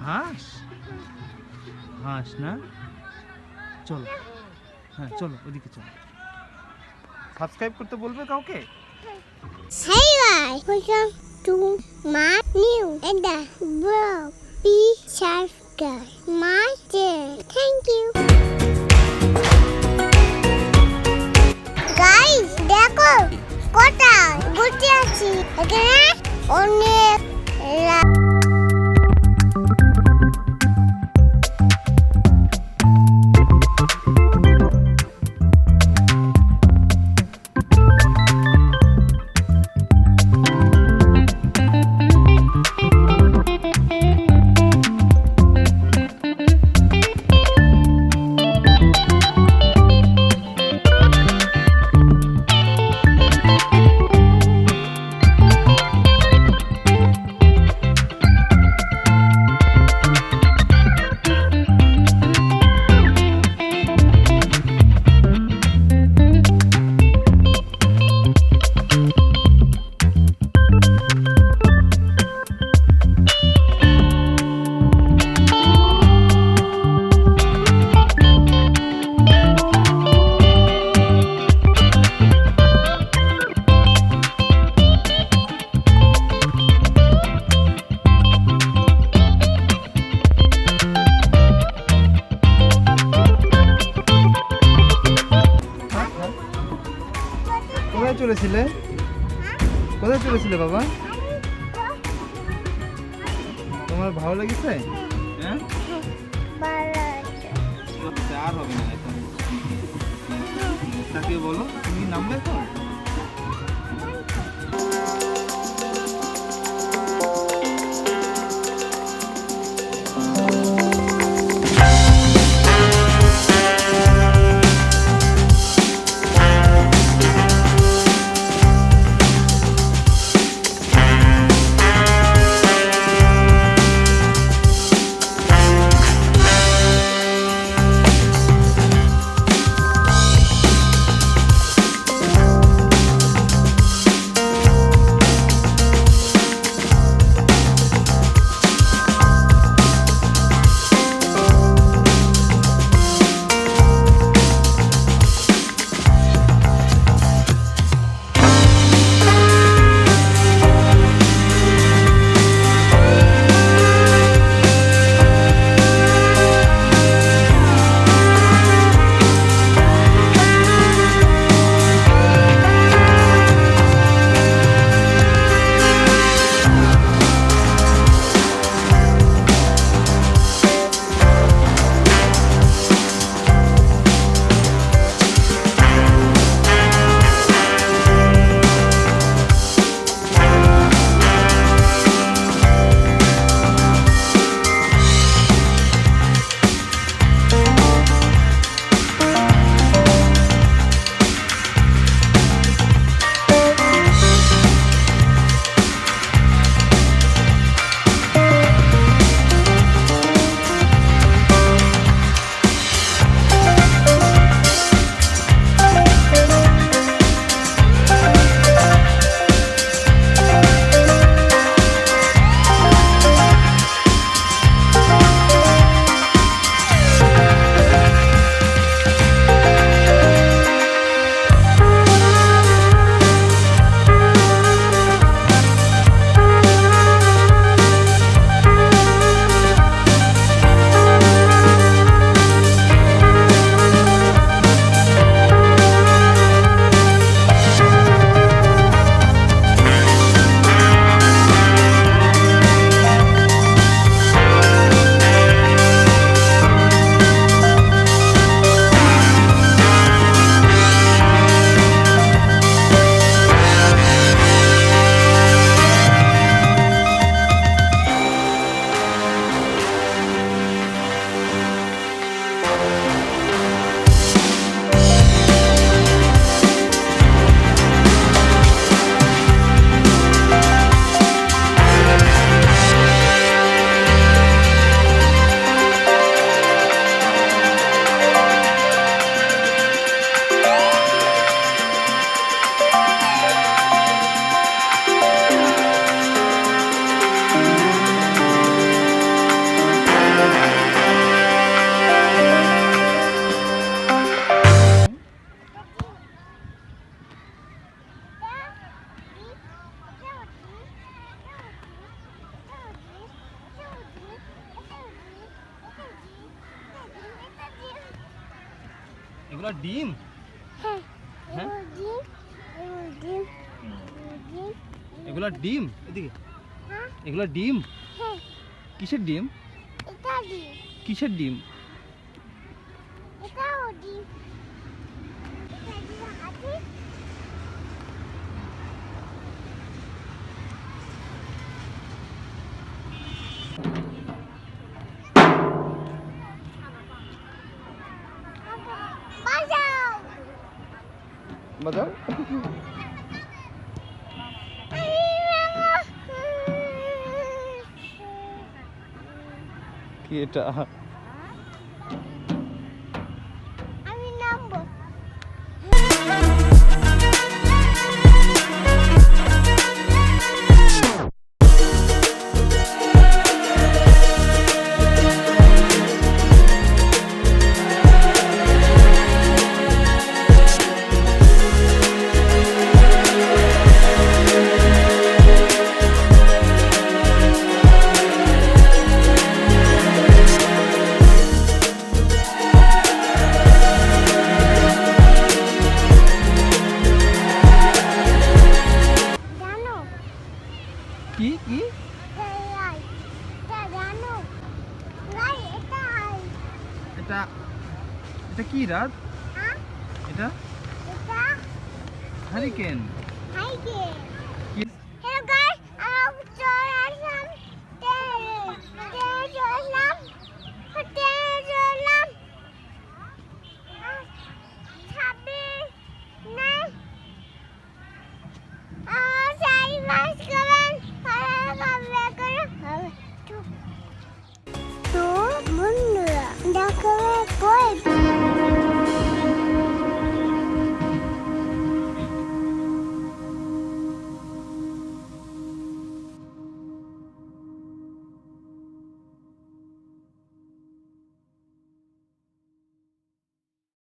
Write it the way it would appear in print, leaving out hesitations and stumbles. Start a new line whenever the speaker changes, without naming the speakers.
হাঁস হাঁস না, চলো হ্যাঁ চলো ওদিকে চলো। সাবস্ক্রাইব করতে বলবে কাউকে?
Hey guys, welcome to my new and the vlog. Please subscribe my channel. Thank you. Guys, দেখো কটা গুটি আছে এখানে অনেক
চলেছিলে? কোথায় চলেছিলে বাবা? তোমার ভালো লেগেছে? হ্যাঁ আর হবে না এখন। তাকে বলো তুমি নামবে এখন। এগুলো ডিম?
হ্যাঁ
হ্যাঁ?
ডিম ডিম ডিম
এগুলো ডিম? এদিকে।
হ্যাঁ
এগুলো ডিম?
হ্যাঁ
কিসের ডিম?
এটা ডিম
কিসের ডিম?
এটাও ডিম এটা ডিম আছে বাজাও
বাজাও। কি এটা?
আমি নামবো জানো
কি কি?
এটা জানো গাই এটা
এটা এটা কি রাত?
হ্যাঁ
এটা
এটা
হারিকেন।
হাইকে